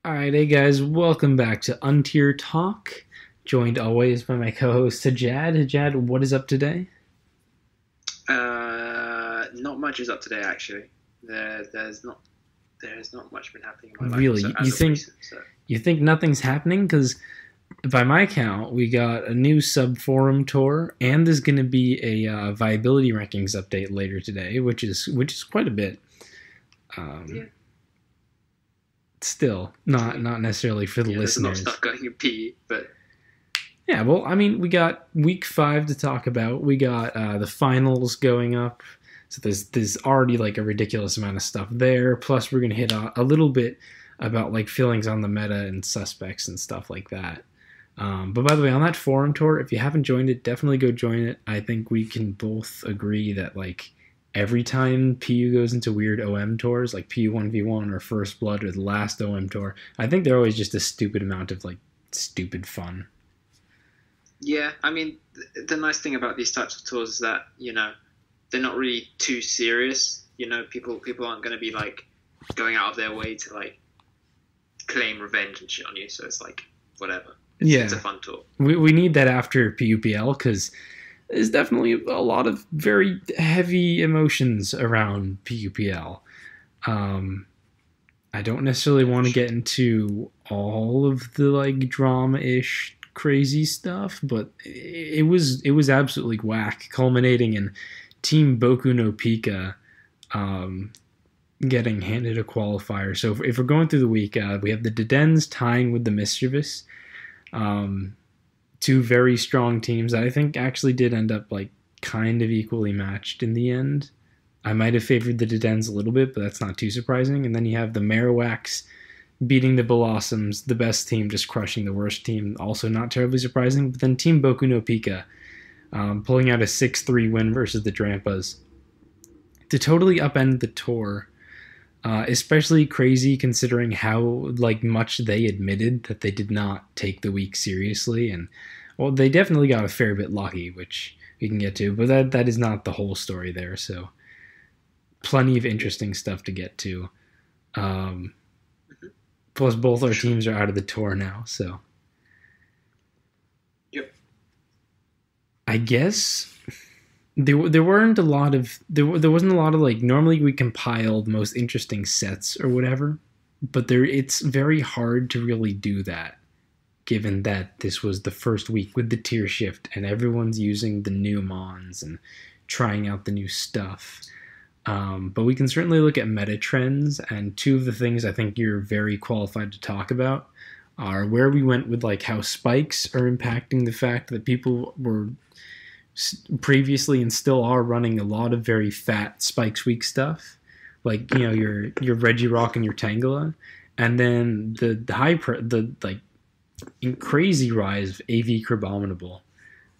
Alright, hey guys, welcome back to Untier Talk. Joined always by my co-host Sajad. Sajad, what is up today? Not much is up today actually. There's not much been happening in my life so Really, you as of think recent. So you think nothing's happening? Because by my count, we got a new sub forum tour, and there's going to be a viability rankings update later today, which is quite a bit. yeah, Um, Still, not necessarily for the yeah. There's a lot of listeners. stuff going in PE, but Yeah, well, I mean, we got week 5 to talk about. We got the finals going up, so there's already like a ridiculous amount of stuff there. Plus, we're gonna hit a little bit about like feelings on the meta and suspects and stuff like that. But by the way, on that forum tour, if you haven't joined it, definitely go join it. I think we can both agree that like every time PU goes into weird OM tours, like PU 1v1 or First Blood or the last OM tour, I think they're always just a stupid amount of like stupid fun. yeah. I mean, the nice thing about these types of tours is that they're not really too serious. People aren't going to be like going out of their way to like claim revenge and shit on you. So it's like whatever. It's a Yeah, fun tour. we need that after PUPL because there's definitely a lot of very heavy emotions around PUPL. Um, I don't necessarily Yeah, for want to sure. get into all of the like drama-ish crazy stuff, but it was absolutely whack, culminating in Team Boku no Pika um, getting handed a qualifier. So if we're going through the week, we have the Dedens tying with the Mischievous. Um, Two very strong teams that I think actually did end up like kind of equally matched in the end. I might have favored the Dedens a little bit, but that's not too surprising. And then you have the Marowaks beating the Blossoms, the best team just crushing the worst team, also not terribly surprising. But then Team Boku no Pika pulling out a 6-3 win versus the Drampas to totally upend the tour. Especially crazy considering how like much they admitted that they did not take the week seriously, and well, they definitely got a fair bit lucky, which we can get to, but that is not the whole story there. So plenty of Yeah. interesting stuff to get to. Um, Mhm. Plus, both For our sure. teams are out of the tour now, so Yep. I guess there weren't a lot of there wasn't a lot of like normally we compile the most interesting sets or whatever, but there it's very hard to really do that given that this was the first week with the tier shift and everyone's using the new mons and trying out the new stuff. But we can certainly look at meta trends, and two of the things I think you're very qualified to talk about are where we went with like how spikes are impacting the fact that people were previously and still are running a lot of very fat spikes week stuff, like your Regirock and your Tangela, and then the like crazy rise of AV Crabominable,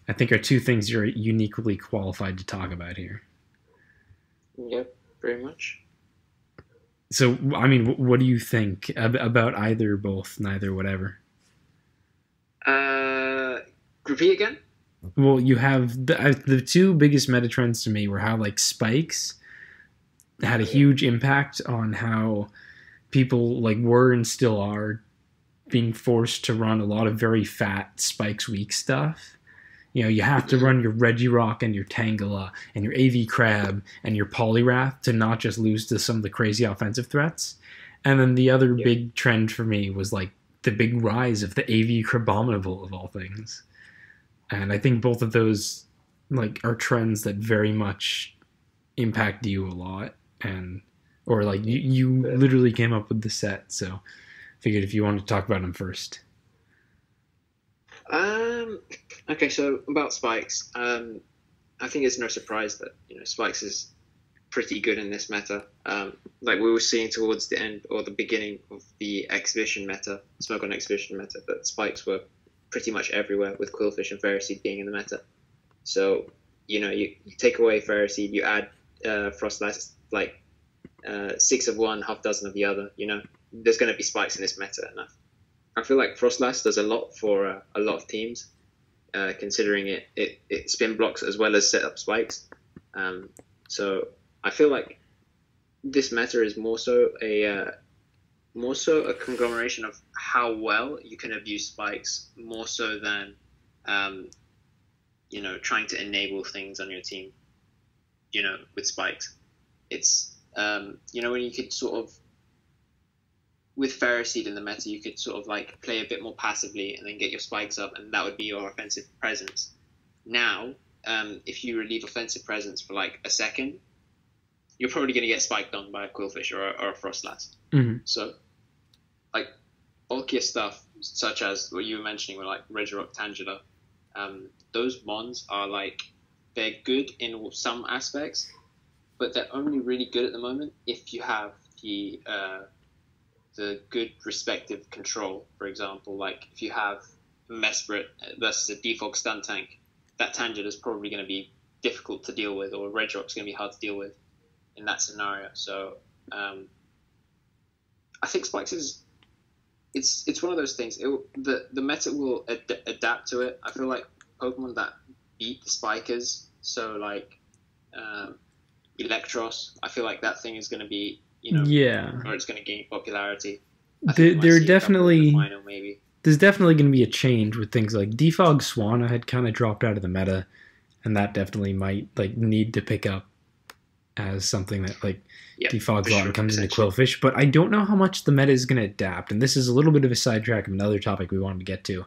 I think are two things you're uniquely qualified to talk about here. Yep. Very much. So, I mean, what do you think about either, both, neither, whatever? Uh, Repeat again. Well, you have the two biggest meta trends to me were how like spikes had a Yeah. huge impact on how people like were and still are being forced to run a lot of very fat spikes weak stuff. You have to Mhm. run your Regirock and your Tangela and your AV Crab and your Poliwrath to not just lose to some of the crazy offensive threats. And then the other Yeah. big trend for me was like the big rise of the AV Crabominable of all things. And I think both of those like are trends that very much impact you a lot, and or like you But, literally came up with the set, so figured if you wanted to talk about them first. um. Okay. So about spikes. I think it's no surprise that spikes is pretty good in this meta. Like we were seeing towards the end or the beginning of the exhibition meta, smoke on exhibition meta, that spikes were pretty much everywhere with Quillfish and Fairy Seed being in the meta. So you take away Fairy Seed, you add Frostlass, like six of one, half dozen of the other. There's going to be spikes in this meta, and I feel like Frostlass does a lot for a lot of teams, considering it spin blocks as well as set up spikes. So I feel like this meta is more so more so a conglomeration of how well you can abuse spikes, more so than um, trying to enable things on your team. With spikes, it's when you could sort of with Pharisee in the meta, you could sort of like play a bit more passively and then get your spikes up, and that would be your offensive presence. Now, if you relieve offensive presence for like a second, you're probably going to get spiked on by a Quillfish or a Frostlass. Mm-hmm. So, like, bulkier stuff, such as what you were mentioning, were like Regirock, Tangela, those mons are like, they're good in some aspects, but they're only really good at the moment if you have the good respective control. For example, like if you have Mesprit versus a Defog stun tank, that Tangent is probably going to be difficult to deal with, or Regirock's going to be hard to deal with in that scenario. So I think Spikes is it's one of those things. The meta will adapt to it. I feel like Pokemon that beat the Spikers, so like Electros, I feel like that thing is going to be or it's going to gain popularity. There definitely final, maybe. There's definitely going to be a change with things like Defog Swanna had kind of dropped out of the meta, and that definitely might like need to pick up as something that like Defog Swanna comes into Quillfish. But I don't know how much the meta is going to adapt, and this is a little bit of a sidetrack of another topic we wanted to get to.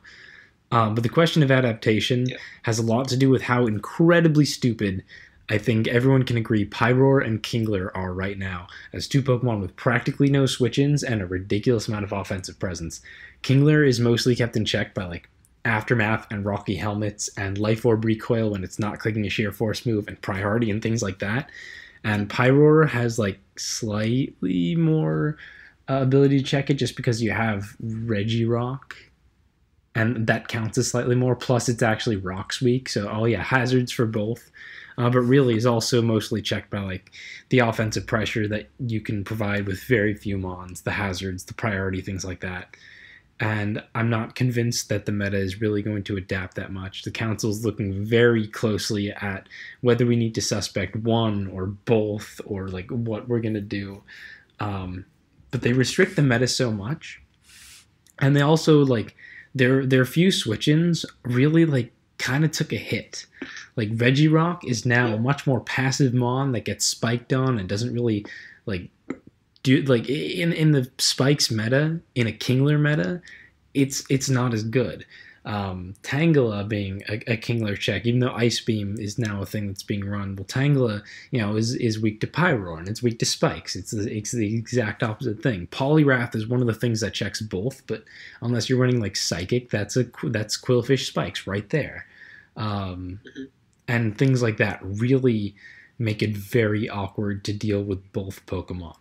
But the question of adaptation has a lot to do with how incredibly stupid I think everyone can agree Pyroar and Kingler are right now, as two Pokemon with practically no switch-ins and a ridiculous amount of offensive presence. Kingler is mostly kept in check by like Aftermath and Rocky Helmets and Life Orb Recoil when it's not clicking a Sheer Force move and Priority and things like that. And Pyroar has like slightly more ability to check it just because you have Regirock, and that counts as slightly more. Plus, it's actually Rock's weak, so hazards for both. But really is also mostly checked by like the offensive pressure that you can provide with very few mons, the hazards, the priority, things like that. And I'm not convinced that the meta is really going to adapt that much. The council's looking very closely at whether we need to suspect one or both, or like what we're going to do. But they restrict the meta so much. And they also like their few switch-ins really like kind of took a hit. Like Regirock is now a much more passive mon that gets spiked on and doesn't really like do like in the spikes meta, in a Kingler meta, it's not as good. Tangela being a Kingler check, even though Ice Beam is now a thing that's being run. Well, Tangela, is weak to Pyroar and it's weak to spikes. It's the exact opposite thing. Poliwrath is one of the things that checks both, but unless you're running like Psychic, that's Quillfish spikes right there. And things like that really make it very awkward to deal with both Pokemon.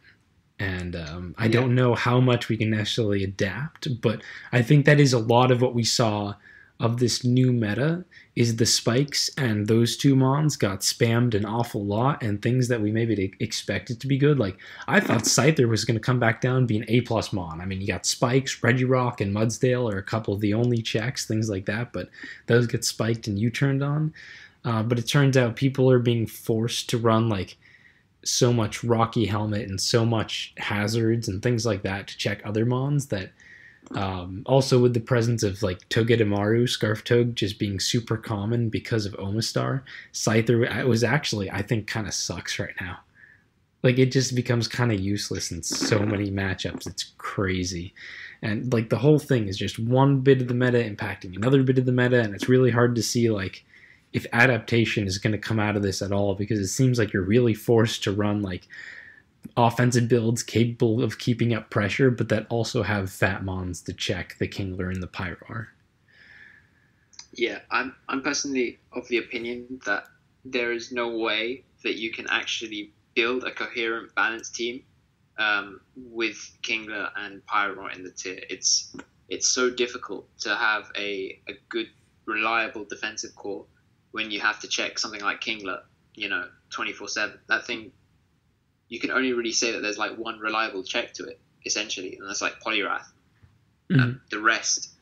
And I don't know how much we can necessarily adapt, but I think that is a lot of what we saw of this new meta, is the spikes, and those two mons got spammed an awful lot, and things that we maybe expected to be good. Like, I thought Scyther was going to come back down and be an A+ mon. I mean, you got Spikes, Regirock, and Mudsdale are a couple of the only checks, things like that, but those get spiked and U-turned on. But it turns out people are being forced to run like so much Rocky Helmet and so much hazards and things like that to check other mons that also with the presence of like Togedemaru, Scarf Toad just being super common because of Omastar, Scyther was actually, I think, kind of sucks right now. Like, it just becomes kind of useless in so many matchups. It's crazy. And like the whole thing is just one bit of the meta impacting another bit of the meta, and it's really hard to see like if adaptation is going to come out of this at all, because it seems like you're really forced to run like offensive builds capable of keeping up pressure, but that also have fat mons to check the Kingler and the Pyroar. Yeah, I'm personally of the opinion that there is no way that you can actually build a coherent, balanced team with Kingler and Pyroar in the tier. It's so difficult to have a good, reliable defensive core when you have to check something like Kingler, 24/7. That thing, you can only really say that there's like one reliable check to it, essentially, and that's like Poliwrath. Mm-hmm. The rest,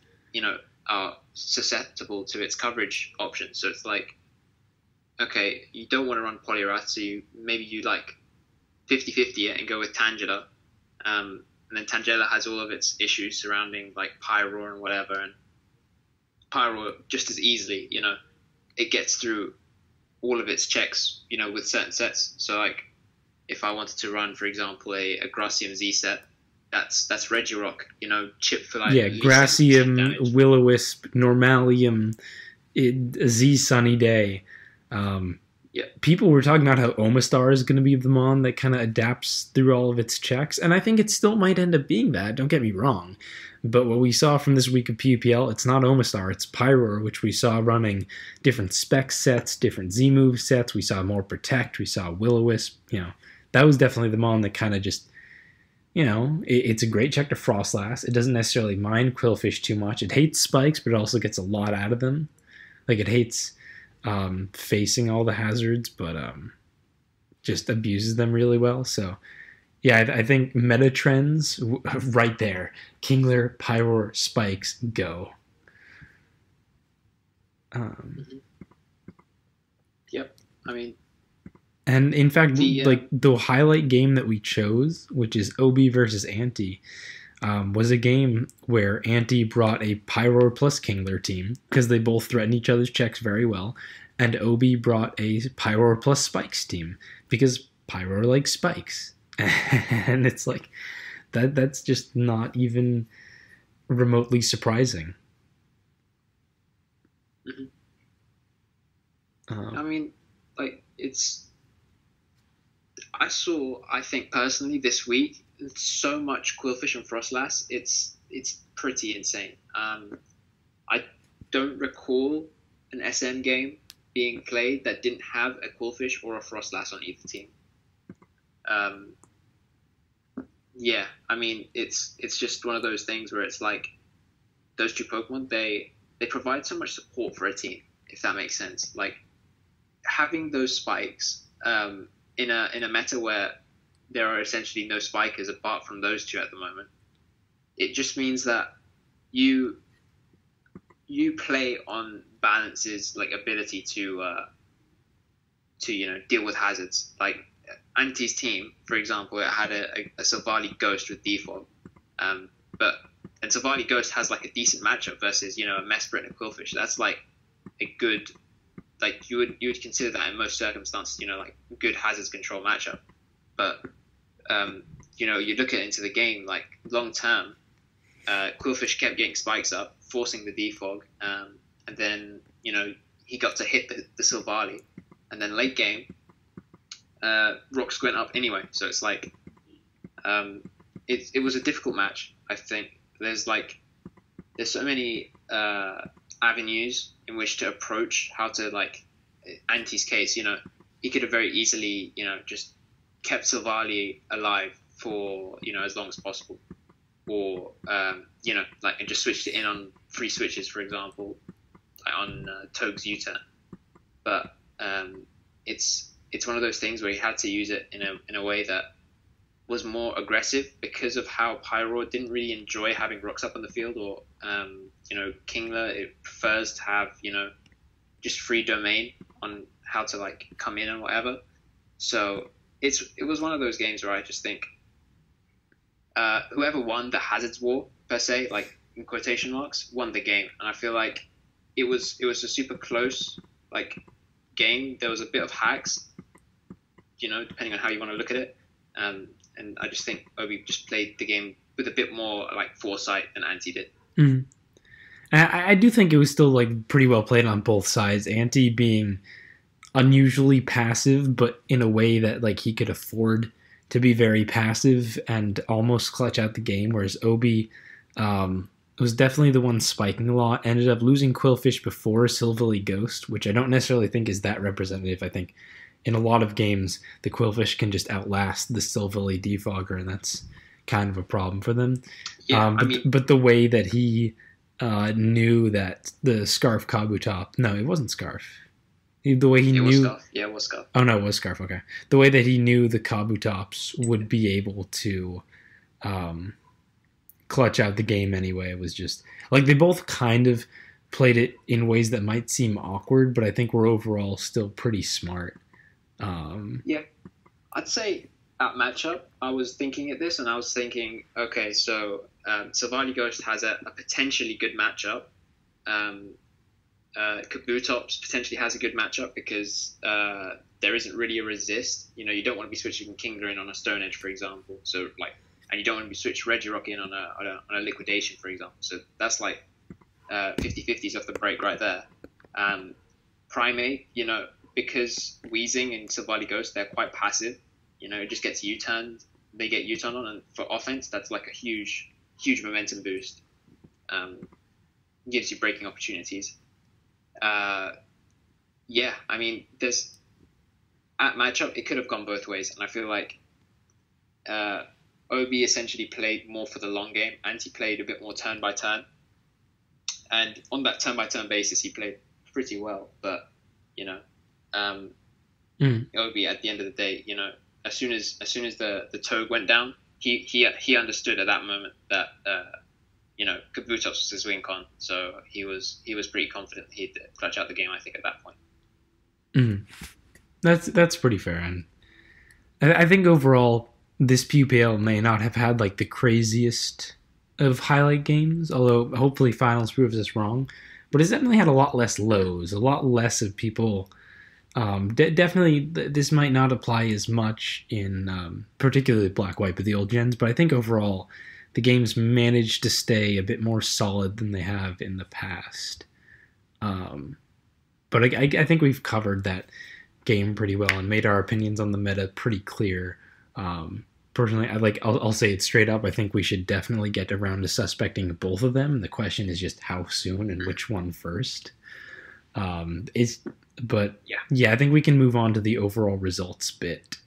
are susceptible to its coverage options. So it's like, okay, you don't want to run Poliwrath, so maybe you like 50-50 it and go with Tangela. and then Tangela has all of its issues surrounding like Pyro and whatever, and Pyro just as easily, it gets through all of its checks, with certain sets. So like if I wanted to run, for example, a Gracium Z set, that's Regirock, chip for like yeah, Gracium, Will-O-Wisp, Normalium, a Z Sunny Day. Yeah. People were talking about how Omastar is going to be the mon that kind of adapts through all of its checks, and I think it still might end up being that. Don't get me wrong. But what we saw from this week of PUPL, it's not Omastar, it's Pyroar, which we saw running different spec sets, different Z-move sets. We saw more Protect, we saw Will-O-Wisp. That was definitely the mon that kind of just, it's a great check to Frostlass. It doesn't necessarily mind Quillfish too much. It hates spikes, but it also gets a lot out of them. Like, it hates facing all the hazards, but just abuses them really well. So yeah, I think meta trends right there. Kingler, Pyroar, Spikes, go. Yep. I mean, and in fact, the highlight game that we chose, which is Obi versus Anti, was a game where Anti brought a Pyroar plus Kingler team because they both threaten each other's checks very well, and Obi brought a Pyroar plus Spikes team because Pyroar likes Spikes. And it's like that's just not even remotely surprising. I mean, like, I think personally this week, so much Quillfish and Frostlass, it's pretty insane. I don't recall an SM game being played that didn't have a Quillfish or a Frostlass on either team. Yeah, I mean, it's just one of those things where it's like those two Pokemon, they provide so much support for a team, if that makes sense. Like having those spikes in a meta where there are essentially no spikers apart from those two at the moment, it just means that you play on Balance's like ability to deal with hazards. Like Anti's team, for example, it had a Silvally Ghost with Defog, and Silvally Ghost has like a decent matchup versus a Mesprit and a Quillfish. That's like a good, like you would consider that in most circumstances, like good hazards control matchup. But you look at into the game like long term, Quillfish kept getting spikes up, forcing the Defog, and then he got to hit the Silvally, and then late game. Rocks went up anyway, so it's like it was a difficult match. I think there's so many avenues in which to approach how to, like, Anti's case. He could have very easily just kept Silvally alive for as long as possible, or and just switched it in on free switches, for example, like on Toge's U-turn. But it's one of those things where he had to use it in a way that was more aggressive because of how Pyroar didn't really enjoy having rocks up on the field, or Kingler, it prefers to have just free domain on how to like come in and whatever. So it was one of those games where I just think whoever won the hazards war per se, like in quotation marks, won the game. And I feel like it was a super close like game. There was a bit of hacks, depending on how you want to look at it. And I just think Obi just played the game with a bit more like foresight than Anti did. Mm-hmm. I do think it was still like pretty well played on both sides. Anti being unusually passive, but in a way that like he could afford to be very passive and almost clutch out the game, whereas Obi was definitely the one spiking a lot. Ended up losing Quillfish before Silvally Ghost, which I don't necessarily think is that representative. I think in a lot of games, the Quillfish can just outlast the Silvally Defogger, and that's kind of a problem for them. Yeah, but the way that he knew that the Scarf Kabutops... No, it wasn't Scarf. The way he knew... Was Scarf. Yeah, it was Scarf. Oh, no, it was Scarf, okay. The way that he knew the Kabutops would be able to clutch out the game anyway was just... Like, they both kind of played it in ways that might seem awkward, but I think we're overall still pretty smart. Yeah, I'd say at matchup, I was thinking at this, and I was thinking, okay, so Savali Ghost has a potentially good matchup. Um, Kabutops potentially has a good matchup because there isn't really a resist. You know, you don't want to be switching Kingler in on a Stone Edge, for example. So like, and you don't want to be switching Regirock in on a Liquidation, for example. So that's like 50-50s off the break right there. Primate, you know, because Weezing and Savali Ghost, they're quite passive. You know, it just gets U-turned. They get U-turned on, and for offense, that's like a huge momentum boost. Gives you breaking opportunities. Yeah, I mean, there's at matchup, it could have gone both ways, and I feel like Obi essentially played more for the long game, and he played a bit more turn by turn. And on that turn by turn basis, he played pretty well. But you know, Obi at the end of the day, you know, as soon as the Toad went down, he understood at that moment that you know, Kabutops was his win con, so he was pretty confident he'd clutch out the game, I think, at that point. That's pretty fair, and I think overall this PUPL may not have had like the craziest of highlight games, although hopefully finals proves us wrong. But it's definitely had a lot less lows, a lot less of people. Definitely, this might not apply as much in particularly Black White, but the old gens. But I think overall, the games managed to stay a bit more solid than they have in the past. But I think we've covered that game pretty well and made our opinions on the meta pretty clear. Personally, I'll say it straight up. I think we should definitely get around to suspecting both of them. The question is just how soon and which one first. But yeah, I think we can move on to the overall results bit.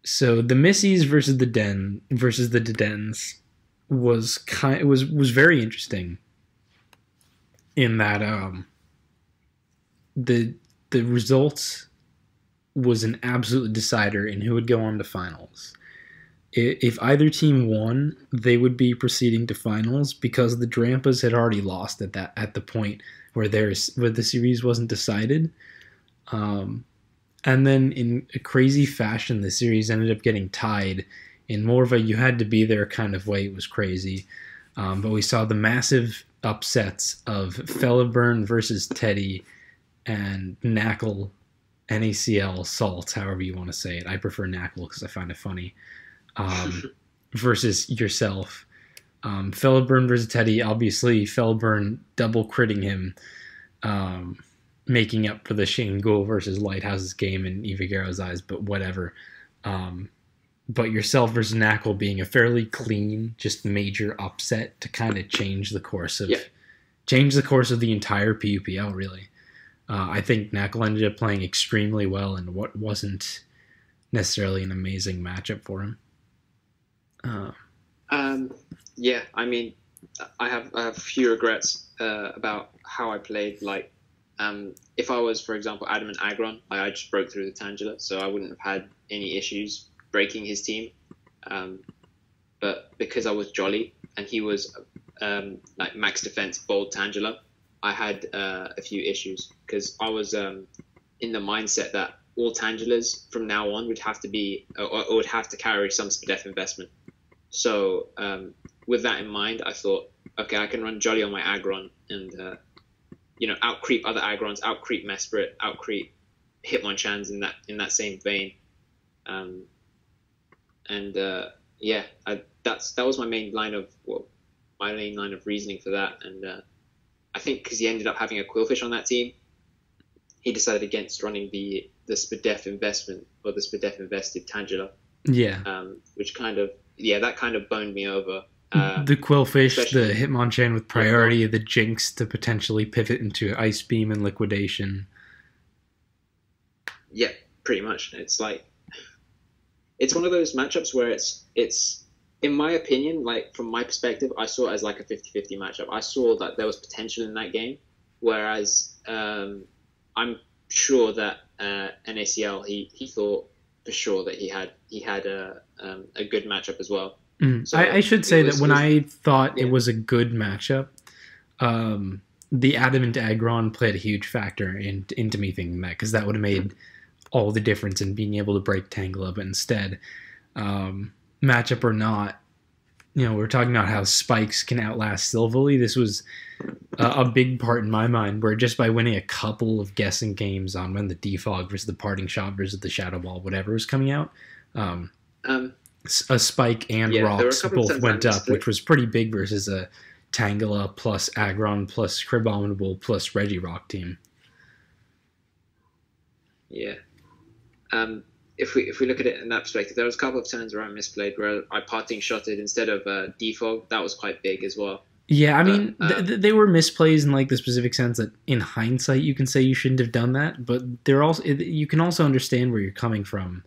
So the Missies versus the Dedens was very interesting in that the results was an absolute decider in who would go on to finals. If either team won, they would be proceeding to finals because the Drampas had already lost at the point where the series wasn't decided. And then in a crazy fashion, the series ended up getting tied in more of a you had to be there kind of way. It was crazy. But we saw the massive upsets of Fellaburn versus Teddy and Knackle, NACL, Salt, however you want to say it. I prefer Knackle because I find it funny. Versus yourself. Fellaburn versus Teddy, obviously Fellaburn double critting him, making up for the Shane Gould versus Lighthouse's game in Evagaro's eyes, but whatever. But yourself versus Knackle being a fairly clean, just major upset to kind of change the course of the entire PUPL, really. I think Knackle ended up playing extremely well in what wasn't necessarily an amazing matchup for him. Yeah, I mean, I have a few regrets about how I played. Like, if I was, for example, Adam and Agron, I just broke through the Tangela, so I wouldn't have had any issues breaking his team. But because I was Jolly and he was like max defense, bold Tangela, I had a few issues because I was in the mindset that all Tangelas from now on would have to be or would have to carry some SPDEF investment. So with that in mind, I thought, okay, I can run Jolly on my Aggron and out-creep other Aggrons, out-creep Mesprit, out-creep Hitmonchan's in that same vein. That was my main line of reasoning for that. And I think because he ended up having a Quillfish on that team, he decided against running the SPDEF investment or the SPDEF invested Tangela. Yeah. Which kind of boned me over. The Quillfish, the Hitmonchan with priority, the Jinx to potentially pivot into Ice Beam and Liquidation. Yeah, pretty much. It's like it's one of those matchups where it's in my opinion, like from my perspective, I saw it as like a 50-50 matchup. I saw that there was potential in that game, whereas I'm sure that NACL he thought for sure that he had a good matchup as well. So I should say that when I thought it was a good matchup, the Adamant Aggron played a huge factor into me thinking that, because that would have made all the difference in being able to break Tangela, but instead, matchup or not, we're talking about how spikes can outlast Silvally. This was a big part in my mind, where just by winning a couple of guessing games on when the defog versus the parting shot versus the shadow ball, whatever was coming out, Um, a spike and yeah, there were a rocks couple of both times went I up, missed it. which was pretty big versus a Tangela plus Aggron plus Cribominable plus Regirock team. Yeah. If we look at it in that perspective, there was a couple of turns where I misplayed, where I parting shotted instead of defog. That was quite big as well. Yeah, I But mean, they were misplays in like the specific sense that in hindsight you can say you shouldn't have done that, but they're also you can also understand where you're coming from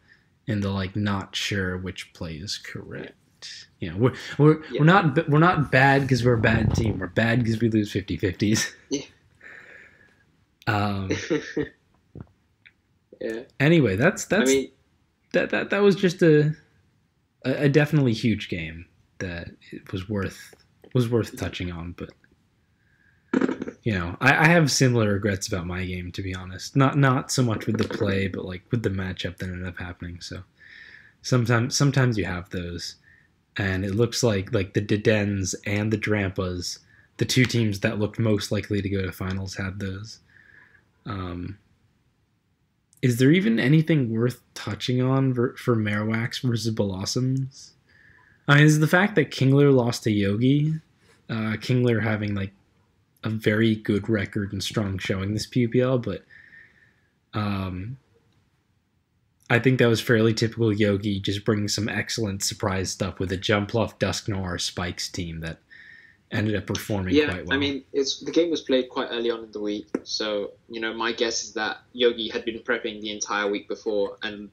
in the like not sure which play is correct. We're not bad because we're a bad team. We're bad because we lose 50-50s. yeah, Um, yeah. anyway, I mean, that was just a definitely huge game that it was worth touching on. But I have similar regrets about my game, to be honest. Not so much with the play, but like with the matchup that ended up happening. So sometimes you have those, and it looks like the Dedens and the Drampas, the two teams that looked most likely to go to finals, had those. Is there even anything worth touching on for Marowaks versus Blossoms? I mean, is the fact that Kingler lost to Yogi, Kingler having like a very good record and strong showing this PUPL, but I think that was fairly typical Yogi, just bringing some excellent surprise stuff with a Jumpluff Dusknoir Spikes team that ended up performing quite well. I mean, the game was played quite early on in the week, so my guess is that Yogi had been prepping the entire week before, and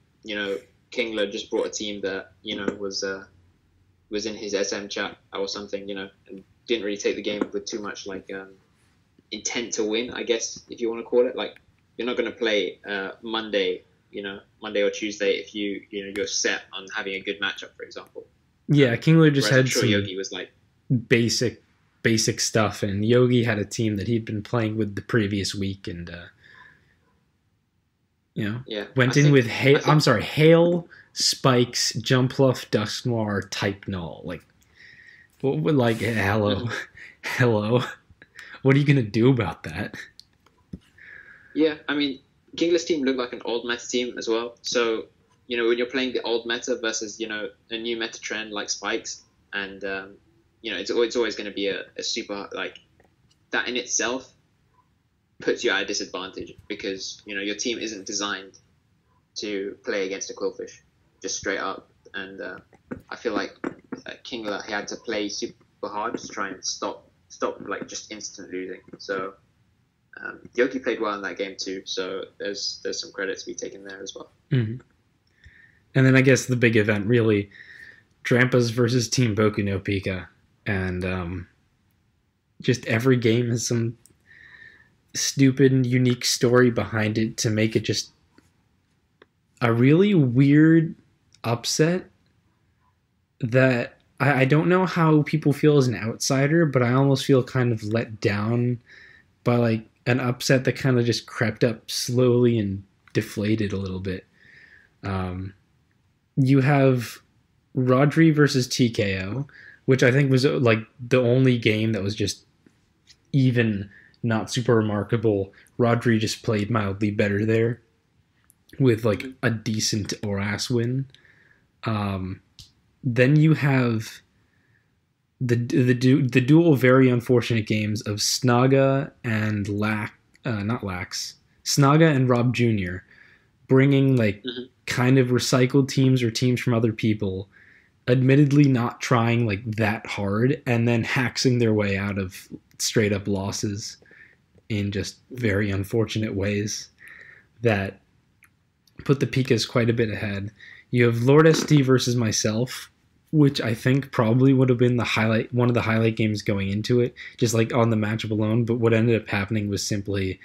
Kingler just brought a team that was in his SM chat or something, and didn't really take the game with too much like intent to win, I guess, if you want to call it. Like, you're not going to play Monday or Tuesday if you're set on having a good matchup, for example. Yeah, Kingler just had some Yogi was like basic stuff, and Yogi had a team that he'd been playing with the previous week, and went in with Hail, Spikes, Jumpluff, Dusknoir, Type Null. Like, hello, hello. What are you gonna do about that? Yeah, I mean, Kingler's team looked like an old meta team as well. So, when you're playing the old meta versus, a new meta trend like Spikes, and, it's always going to be a super, like, that in itself puts you at a disadvantage because, your team isn't designed to play against a Quillfish, just straight up. And I feel like Kingler, he had to play super hard to try and stop like just instant losing. So Yogi played well in that game too, so there's some credit to be taken there as well. Mm-hmm. And then I guess the big event, really, Drampas versus Team Boku no Pika, and just every game has some stupid and unique story behind it to make it just a really weird upset that I don't know how people feel as an outsider, but I almost feel kind of let down by like an upset that kind of just crept up slowly and deflated a little bit. You have Rodri versus TKO, which I think was like the only game that was just even not super remarkable. Rodri just played mildly better there with like a decent Oras win. Then you have the dual very unfortunate games of Snaga and Snaga and Rob Jr. bringing like kind of recycled teams or teams from other people, admittedly not trying like that hard, and then hacking their way out of straight up losses in just very unfortunate ways that put the Pikas quite a bit ahead. You have Lord ST versus myself, which I think probably would have been one of the highlight games going into it, just like on the matchup alone. But what ended up happening was simply,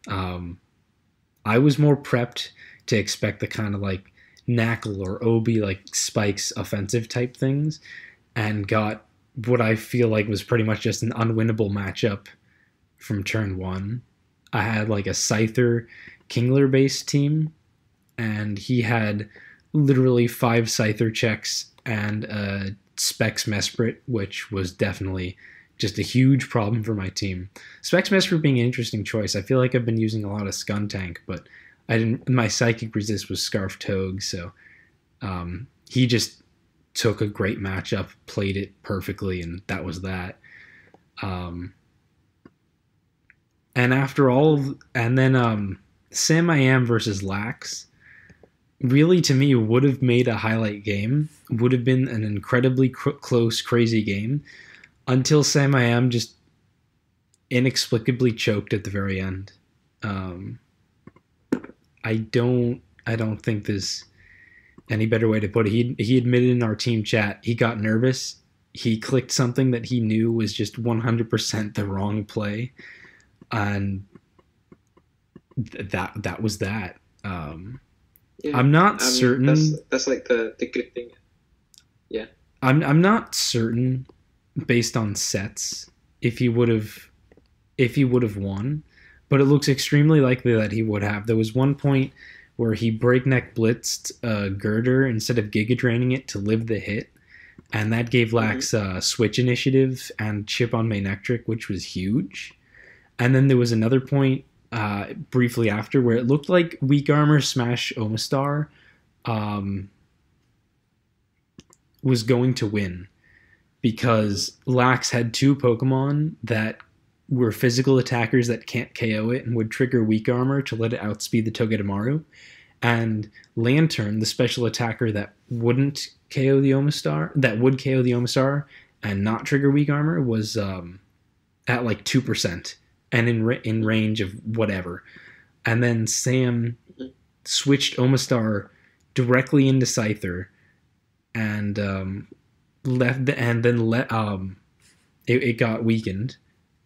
I was more prepped to expect the kind of like Knackle or Obi like Spikes offensive type things, and got what I feel like was pretty much just an unwinnable matchup from turn one. I had like a Scyther Kingler based team and he had literally 5 Scyther checks and a Specs Mesprit, which was definitely just a huge problem for my team. Specs Mesprit being an interesting choice. I feel like I've been using a lot of Skuntank, but I didn't. My Psychic Resist was Scarf Togue, so he just took a great matchup, played it perfectly, and that was that. Um, and after all, and then Sam I Am versus Lax really to me would have made a highlight game. Would have been an incredibly close, crazy game until Sam I Am just inexplicably choked at the very end. Um, I don't think there's any better way to put it. He admitted in our team chat he got nervous. He clicked something that he knew was just 100% the wrong play, and that was that. Yeah, I'm not I mean certain. that's like the good thing. Yeah. I'm not certain based on sets if he would have won, but it looks extremely likely that he would have. There was one point where he breakneck blitzed Girder instead of Giga draining it to live the hit, and that gave Lax switch initiative and chip on Maynectric, which was huge. And then there was another point briefly after where it looked like Weak Armor Smash Omastar was going to win because Lax had 2 Pokemon that were physical attackers that can't KO it and would trigger Weak Armor to let it outspeed the Togedemaru. And Lantern, the special attacker that wouldn't KO the Omastar, that would KO the Omastar and not trigger Weak Armor, was at like 2% and in range of whatever. And then Sam switched Omastar directly into Scyther and left, and then it got weakened,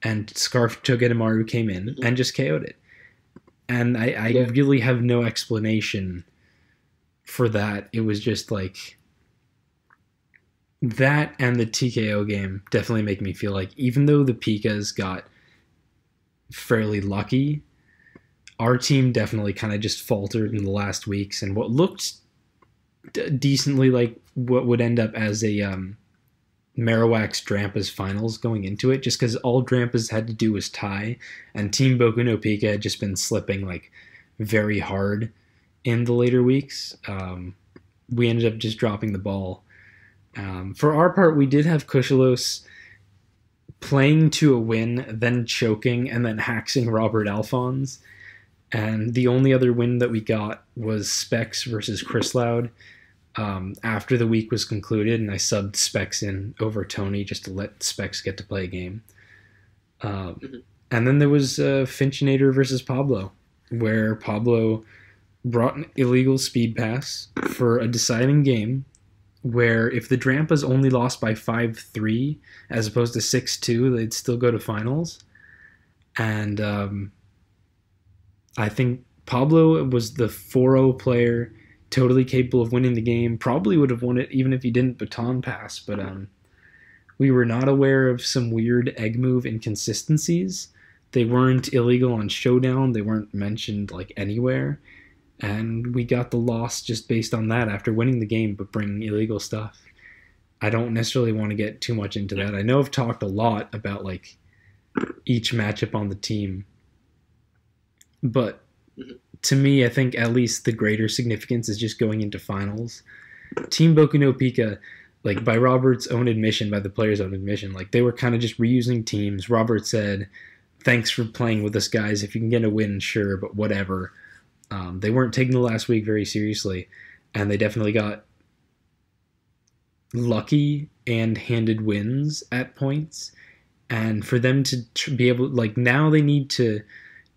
and Scarf Togedemaru came in and just KO'd it. And I really have no explanation for that. It was just like that, and the TKO game definitely make me feel like even though the Pikas got fairly lucky, our team definitely kind of just faltered in the last weeks, and what looked decently like what would end up as a Marowak's Drampa's finals going into it, just because all Drampa's had to do was tie, and Team Boku no Pika had just been slipping like very hard in the later weeks. We ended up just dropping the ball. For our part, we did have Kushalos playing to a win, then choking, and then haxing Robert Alphonse. And the only other win that we got was Specs versus Chris Loud. After the week was concluded, and I subbed Specs in over Tony just to let Specs get to play a game. And then there was Finchinator versus Pablo, where Pablo brought an illegal speed pass for a deciding game, where if the Drampas only lost by 5-3 as opposed to 6-2, they'd still go to finals. And I think Pablo was the 4-0 player, totally capable of winning the game, probably would have won it even if he didn't baton pass, but we were not aware of some weird egg move inconsistencies. They weren't illegal on Showdown, they weren't mentioned like anywhere, and we got the loss just based on that after winning the game but bringing illegal stuff. I don't necessarily want to get too much into that. I know I've talked a lot about like each matchup on the team, but to me, I think at least the greater significance is just going into finals. Team Boku no Pika, like by Robert's own admission, by the players' own admission, like they were kind of just reusing teams. Robert said, "Thanks for playing with us, guys. If you can get a win, sure, but whatever." They weren't taking the last week very seriously, and they definitely got lucky and handed wins at points. And for them to be able, like now they need to,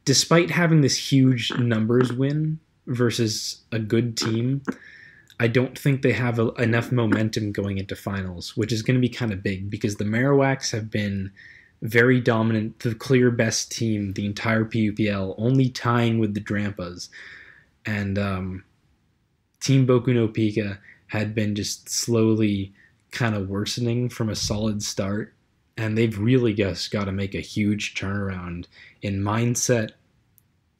despite having this huge numbers win versus a good team, I don't think they have enough momentum going into finals, which is going to be kind of big because the Marowaks have been very dominant, the clear best team the entire PUPL, only tying with the Drampas. And Team Boku no Pika had been just slowly kind of worsening from a solid start. And they've really just got to make a huge turnaround in mindset,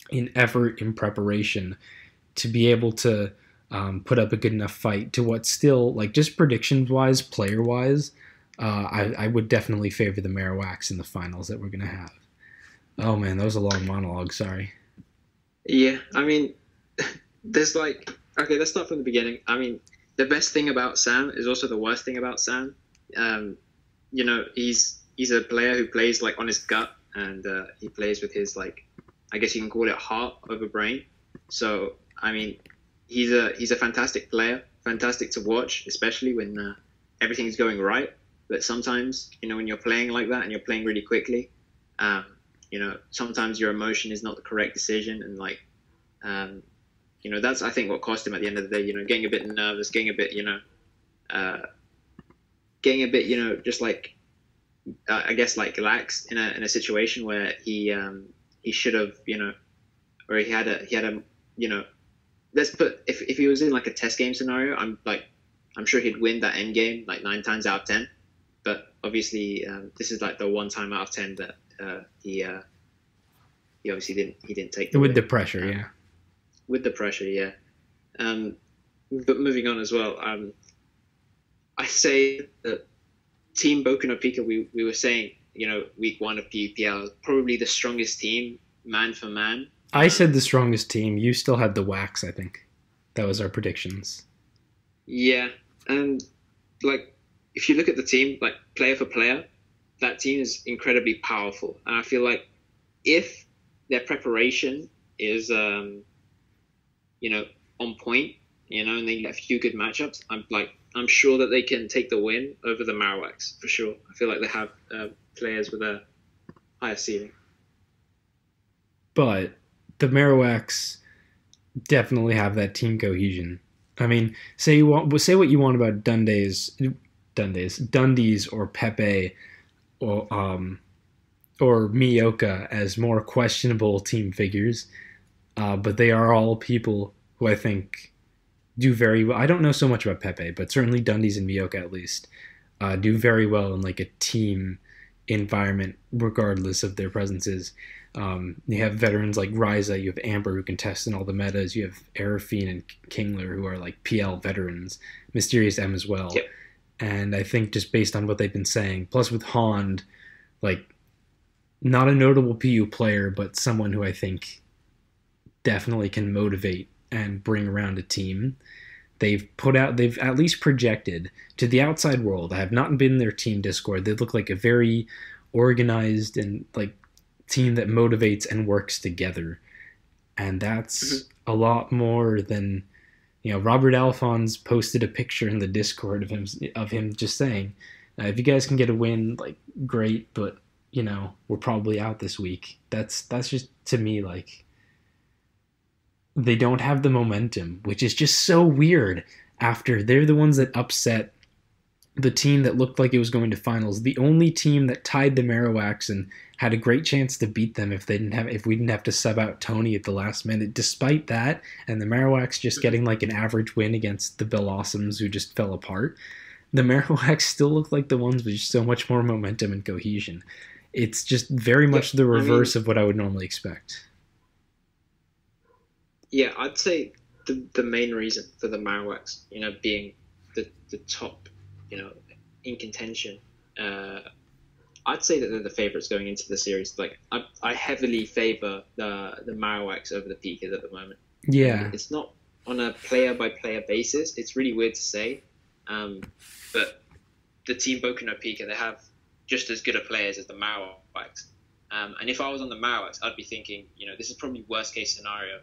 in effort, in preparation, to be able to put up a good enough fight to what still, like, just predictions wise, player wise, I would definitely favor the Marowaks in the finals that we're gonna have. Oh man, that was a long monologue. Sorry. Yeah, I mean, there's like okay, let's start from the beginning. I mean, the best thing about Sam is also the worst thing about Sam. Um, he's a player who plays like on his gut, and he plays with his like, I guess you can call it heart over brain. So I mean, he's a fantastic player, fantastic to watch, especially when everything's going right. But sometimes, when you're playing like that and you're playing really quickly, um, sometimes your emotion is not the correct decision, and like, um, that's I think what cost him at the end of the day. Getting a bit nervous, uh, getting a bit, just like I guess like lax in a situation where he should have, or he had a, let's put if he was in like a test game scenario, I'm sure he'd win that end game like 9 times out of 10. But obviously, this is like the 1 time out of 10 that he obviously didn't take the With win. the pressure, yeah. With the pressure, yeah. Um, but moving on as well, I say that Team Boku no Pico, we were saying, week one of PUPL, probably the strongest team, man for man. I said the strongest team. You still had the Wax, I think. That was our predictions. Yeah, and like if you look at the team, like player for player, that team is incredibly powerful, and I feel like if their preparation is, on point, and they get a few good matchups, I'm sure that they can take the win over the Marowaks for sure. I feel like they have players with a higher ceiling. But the Marowaks definitely have that team cohesion. I mean, say what you want about Dundee's or Pepe or Miyoka as more questionable team figures, but they are all people who I think do very well. I don't know so much about Pepe, but certainly Dundee's and Miyoka at least do very well in like a team environment, regardless of their presences. You have veterans like Ryza, you have Amber who can test in all the metas, you have Arafine and Kingler who are like PL veterans, Mysterious M as well. Yep. And I think just based on what they've been saying, plus with Hond, like not a notable PU player, but someone who I think definitely can motivate and bring around a team. They've at least projected to the outside world. I have not been in their team Discord. They look like a very organized and like team that motivates and works together. And that's a lot more than, Robert Alphonse posted a picture in the Discord of him just saying, if you guys can get a win, like great, but we're probably out this week. That's just to me like they don't have the momentum, which is just so weird after they're the ones that upset the team that looked like it was going to finals, the only team that tied the Marowaks and had a great chance to beat them if we didn't have to sub out Tony at the last minute. Despite that, and the Marowaks just getting like an average win against the Bill Awesomes who just fell apart, the Marowaks still look like the ones with so much more momentum and cohesion. It's just very much the reverse of what I would normally expect. Yeah, I'd say the main reason for the Marowaks, being the top, in contention, I'd say that they're the favorites going into the series. Like I heavily favor the Marowaks over the Pikas at the moment. Yeah, it's not on a player by player basis. It's really weird to say, but the team Boku no Pika, they have just as good a players as the Marowaks. And if I was on the Marowaks, I'd be thinking, this is probably worst case scenario.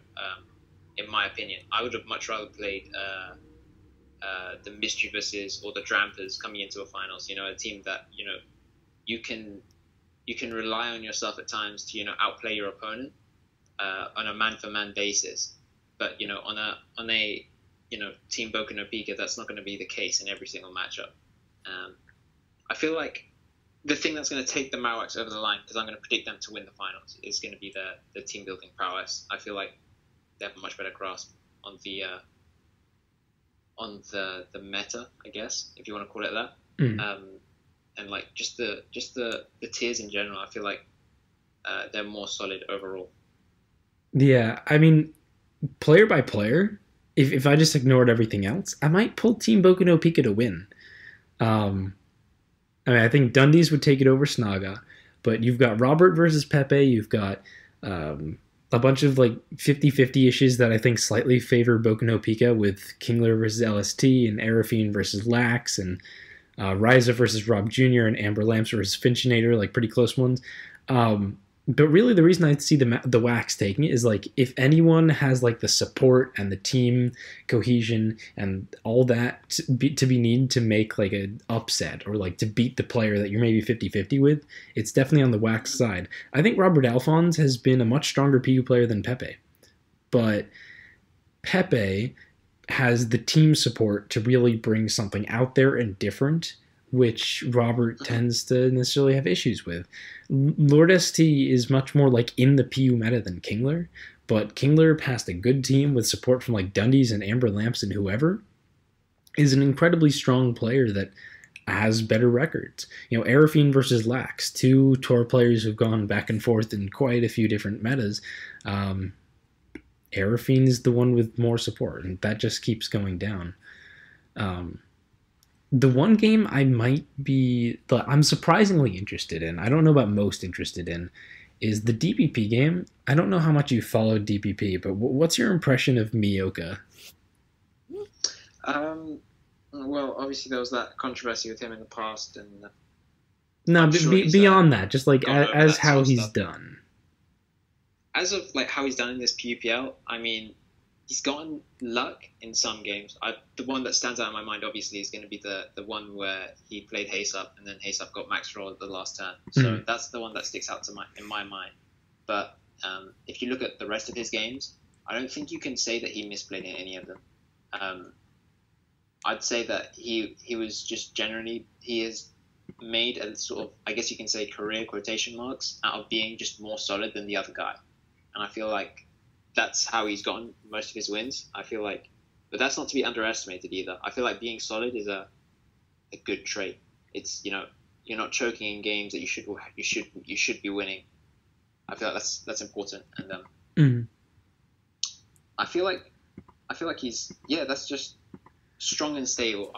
In my opinion, I would have much rather played the Mischievous's or the Drampers coming into a finals. A team that you can rely on yourself at times to outplay your opponent on a man for man basis. But on a team Boku no Pika, that's not going to be the case in every single matchup. I feel like the thing that's going to take the Marowaks over the line, because I'm going to predict them to win the finals, is going to be the team building prowess. I feel like they have a much better grasp on the meta, I guess, if you want to call it that. And like just the tiers in general, I feel like they're more solid overall. Yeah, I mean, player by player, if I just ignored everything else, I might pull Team Boku no Pica to win. Um, I mean, I think Dundee's would take it over Snaga, but you've got Robert versus Pepe. You've got a bunch of like 50-50 issues that I think slightly favor Boku no Pica with Kingler versus LST and Arafine versus Lax and Ryza versus Rob Jr. and Amber Lamps versus Finchinator, like pretty close ones. But really, the reason I see the Wax taking it is like if anyone has like the support and the team cohesion and all that to be needed to make like an upset or like to beat the player that you're maybe 50-50 with, it's definitely on the Wax side. I think Robert Alphonse has been a much stronger PU player than Pepe, but Pepe has the team support to really bring something out there and different, which Robert tends to necessarily have issues with. Lord ST is much more like in the PU meta than Kingler, but Kingler past a good team with support from like Dundee's and Amber Lamps and whoever is an incredibly strong player that has better records. You know, Arafine versus Lax, two tour players who've gone back and forth in quite a few different metas. Arafine is the one with more support, and that just keeps going down. The one game I'm surprisingly interested in, I don't know about most interested in, is the DPP game. I don't know how much you followed DPP, but what's your impression of Miyoka? Well, obviously there was that controversy with him in the past, and no, beyond that, just like as how he's done. As of like how he's done in this PUPL, I mean, he's gotten luck in some games. The one that stands out in my mind, obviously, is going to be the one where he played Hace-Up, and then Hace-Up got max roll at the last turn. So that's the one that sticks out in my mind. But if you look at the rest of his games, I don't think you can say that he misplayed in any of them. I'd say that he was just generally, he has made a sort of, I guess you can say, career quotation marks out of being just more solid than the other guy. And I feel like that's how he's gotten most of his wins. I feel like, but that's not to be underestimated either. I feel like being solid is a good trait. It's, you know, you're not choking in games that you should be winning. I feel like that's important. And I feel like he's, that's just strong and stable.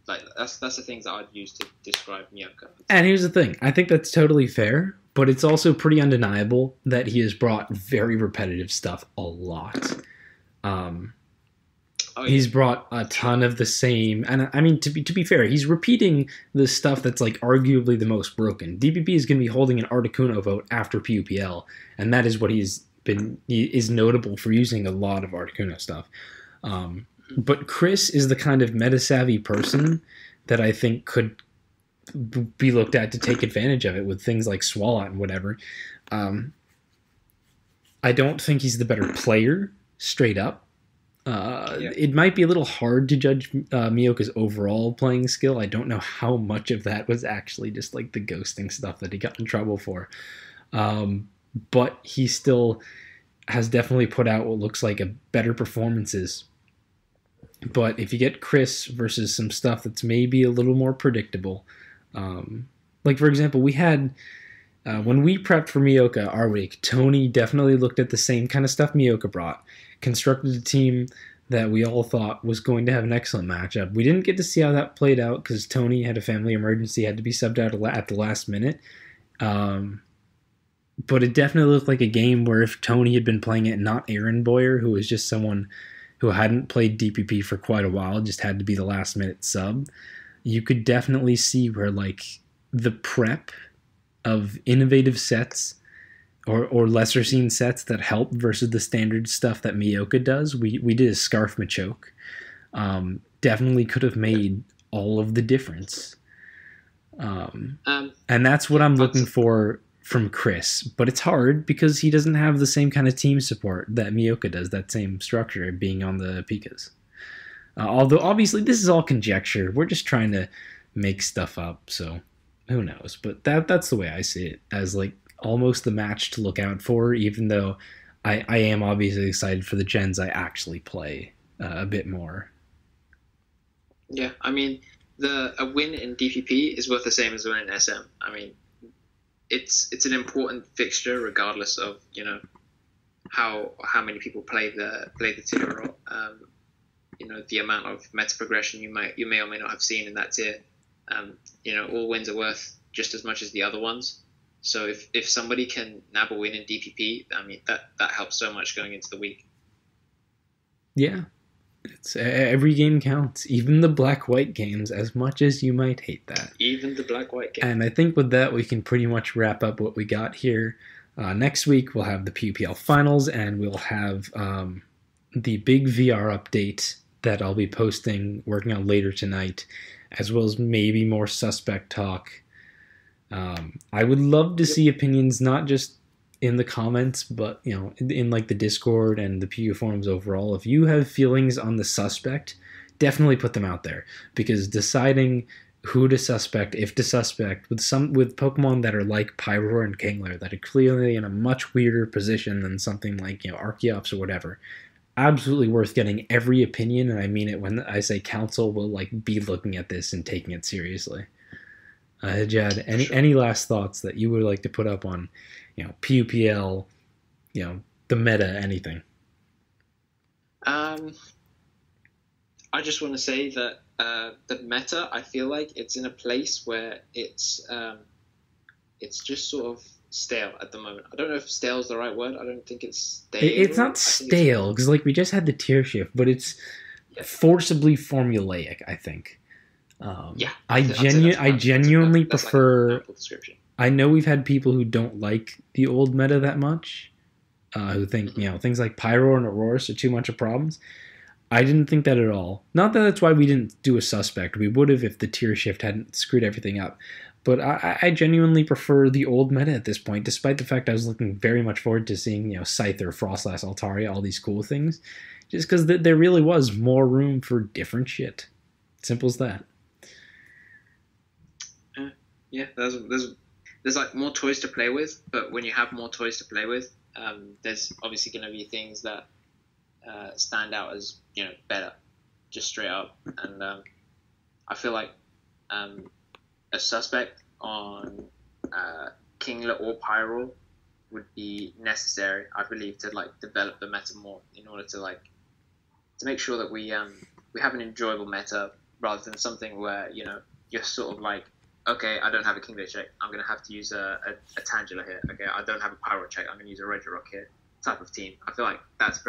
That's the things that I'd use to describe Miyoka. And here's the thing. I think that's totally fair, but it's also pretty undeniable that he has brought very repetitive stuff a lot. He's brought a ton of the same, and I mean, to be fair, he's repeating the stuff that's like arguably the most broken. DPP is going to be holding an Articuno vote after PUPL, and that is what he is notable for using a lot of Articuno stuff. But Chris is the kind of meta-savvy person that I think could be looked at to take advantage of it with things like Swalot and whatever. I don't think he's the better player, straight up. It might be a little hard to judge Miyoka's overall playing skill. I don't know how much of that was actually just like the ghosting stuff that he got in trouble for. But he still has definitely put out what looks like a better performances. But if you get Chris versus some stuff that's maybe a little more predictable, like for example, we had when we prepped for Miyoka our week, Tony definitely looked at the same kind of stuff Miyoka brought, constructed a team that we all thought was going to have an excellent matchup. We didn't get to see how that played out because Tony had a family emergency, had to be subbed out at the last minute. But it definitely looked like a game where if Tony had been playing it, not Aaron Boyer, who was just someone who hadn't played DPP for quite a while, just had to be the last minute sub, you could definitely see where like the prep of innovative sets or lesser seen sets that help versus the standard stuff that Miyoka does. We did a Scarf Machoke. Definitely could have made all of the difference. And that's what I'm looking for from Chris, but it's hard because he doesn't have the same kind of team support that Miyoka does, that same structure being on the Pikas. Although obviously this is all conjecture. We're just trying to make stuff up, so who knows. But that's the way I see it, as like almost the match to look out for, even though I am obviously excited for the gens I actually play a bit more. Yeah, I mean, a win in DPP is worth the same as a win in SM. I mean, it's an important fixture regardless of, you know, how many people play the tier, or the amount of meta progression you may or may not have seen in that tier. All wins are worth just as much as the other ones. So if somebody can nab a win in DPP, I mean that helps so much going into the week. Yeah, it's every game counts, even the black-white games. As much as you might hate that, even the black-white game. And I think with that we can pretty much wrap up what we got here. Next week we'll have the PUPL finals, and we'll have the big VR update that I'll be working on later tonight, as well as maybe more suspect talk. I would love to see opinions, not just in the comments, but in like the Discord and the PU forums overall. If you have feelings on the suspect, definitely put them out there, because deciding who to suspect, if to suspect, with Pokemon that are like Pyroar and Kingler, that are clearly in a much weirder position than something like Archeops or whatever, absolutely worth getting every opinion, and I mean it when I say council will be looking at this and taking it seriously. Jad, any last thoughts that you would like to put up on, PUPL, the meta, anything? I just want to say that the meta, I feel like it's in a place where it's just sort of stale at the moment. I don't know if stale is the right word. I don't think it's stale. It's not stale, because we just had the tier shift, but it's forcibly formulaic, I think. I genuinely prefer. I know we've had people who don't like the old meta that much, who think things like Pyro and Aurorus are too much of problems. I didn't think that at all. Not that that's why we didn't do a suspect. We would have if the tier shift hadn't screwed everything up. But I genuinely prefer the old meta at this point, despite the fact I was looking very much forward to seeing Scyther, Frostlass, Altaria, all these cool things, just because there really was more room for different shit. Simple as that. Yeah, there's more toys to play with, but when you have more toys to play with, there's obviously going to be things that stand out as better, just straight up. And I feel like a suspect on Kingler or Pyro would be necessary, I believe, to develop the meta more, in order to make sure that we have an enjoyable meta, rather than something where you're sort of okay, I don't have a Kingler check, I'm going to have to use a Tangela here. Okay, I don't have a Pyro check, I'm going to use a Regirock here. Type of team. I feel like that's a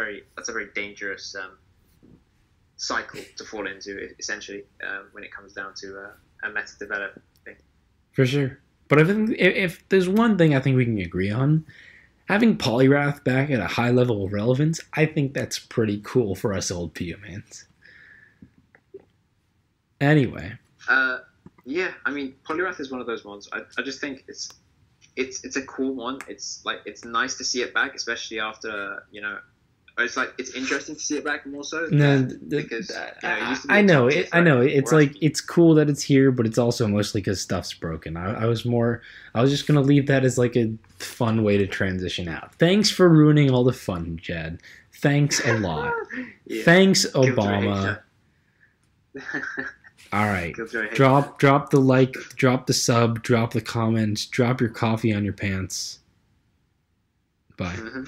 very dangerous cycle to fall into, essentially, when it comes down to a meta development thing. For sure. But I think if there's one thing I think we can agree on, having Poliwrath back at a high level of relevance, I think that's pretty cool for us old PU-mans. Anyway. Yeah, I mean, Poliwrath is one of those ones. I just think it's a cool one. It's nice to see it back, especially after it's interesting to see it back more so. Because it used to be I know it's cool that it's here, but it's also mostly because stuff's broken. I was just gonna leave that as a fun way to transition out. Thanks for ruining all the fun, Jed. Thanks a lot. Yeah. Thanks, Obama. All right, drop the like, drop the sub, drop the comments, drop your coffee on your pants. Bye. Mm-hmm.